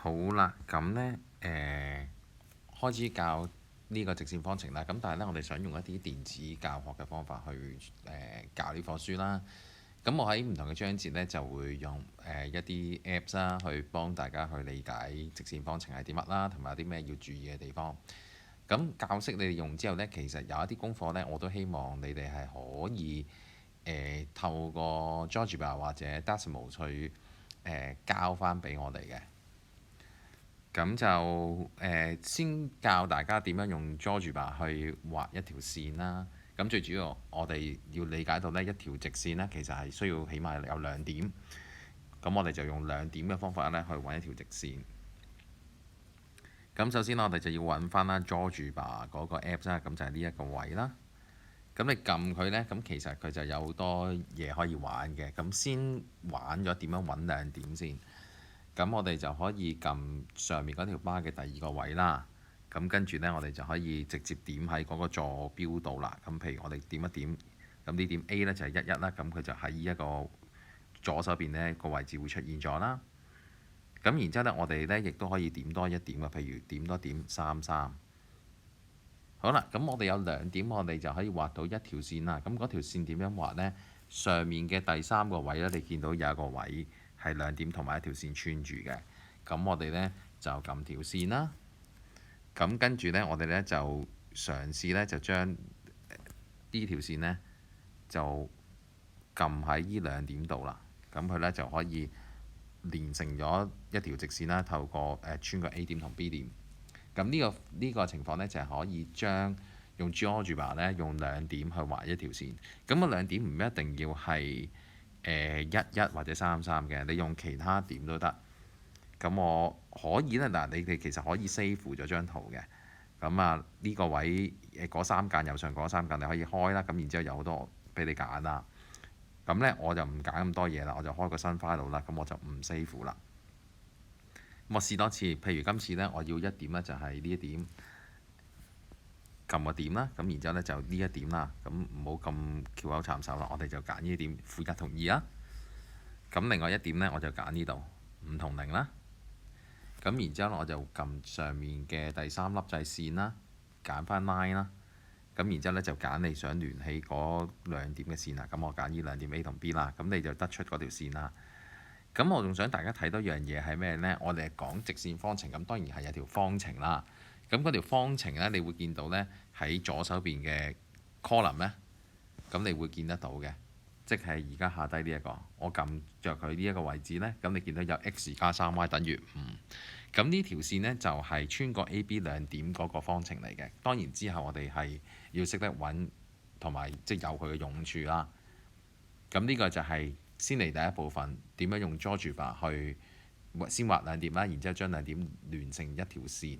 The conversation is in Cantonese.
好啦，咁呢，開始教呢個直線方程啦。咁但係呢，我哋想用一啲電子教學嘅方法去教呢課書啦。咁我喺唔同嘅章節呢，就會用一啲 Apps 啦，去幫大家去理解直線方程係啲乜啦，同埋有啲咩要注意嘅地方。咁教識你哋用之後呢，其實有一啲功課呢，我都希望你哋係可以透過 GeoGebra 或者 Decimal 去交翻俾我哋嘅。咁就先教大家點樣用 GeoGebra 去畫一條線啦。咁最主要我哋要理解到呢一條直線呢，其實係需要起碼有兩點。咁我哋就用兩點嘅方法呢去揾一條直線。咁首先我哋就要揾翻啦 GeoGebra 嗰個 Apps 啦，咁就係呢一個位啦。咁你撳佢呢，咁其實佢就有好多嘢可以玩嘅。咁先玩咗點樣揾兩點先。咁我哋就可以撳上面嗰條巴嘅第二個位啦。咁跟住呢，我哋就可以直接點喺嗰個坐標度啦。咁譬如我哋點一點，咁呢點 A 呢就係11啦。咁佢就喺呢一個左手邊呢個位置會出現咗啦。咁然之後呢，我哋呢亦都可以點多一點啊。譬如點多點33。好啦，咁我哋有兩點，我哋就可以畫到一條線啦。咁嗰條線點樣畫呢？上面嘅第三個位呢，你見到有一個位係兩點同埋一條線穿住嘅。咁我哋呢就撳條線啦。咁跟住呢，我哋呢就嘗試呢，就將呢條線呢就撳喺呢兩點度啦。咁佢呢就可以連成咗一條直線啦，透過穿過 A 點同 B 點。咁呢個情況呢，就係可以將用 GeoGebra 呢用兩點去畫一條線。咁個兩點唔一定要係11或者33嘅，你用其他點都得。咁我可以呢，嗱，你哋其實可以 save 咗張圖嘅。咁啊呢個位嗰三間右上嗰三間你可以開啦。咁然之後有好多俾你揀啦。咁呢，我就唔揀咁多嘢啦，我就開個新 file 啦。咁我就唔 save 啦。咁我試多次，譬如今次呢，我要一點呢，就係呢一點，撳個點啦。咁然之後呢，就呢一點啦。咁唔好咁翹口插手啦，我哋就揀呢一點，負1同2啦。咁另外一點呢，我就揀呢度5同0啦。咁然之後我就撳上面嘅第三粒掣線啦，揀翻 line 啦。咁然之後呢，就揀你想聯繫嗰兩點嘅線啦。咁我揀呢兩點 A 同 B 啦。咁你就得出嗰條線啦。咁我仲想大家睇多樣嘢係咩呢？我哋係講直線方程，咁當然係有條方程啦。咁嗰條方程呢，你會見到呢喺左手邊嘅 column 呢，咁你會見得到嘅，即係而家下低呢一個，我撳着佢呢一個位置呢，咁你見到有 x 加3y等於5。咁呢條線呢，就係穿過 A、B 兩點嗰個方程嚟嘅。當然之後我哋係要識得揾同埋即係有佢嘅用處啦。咁呢個就係先嚟第一部分，點樣用 GeoGebra去先畫兩點啦，然之後將兩點連成一條線。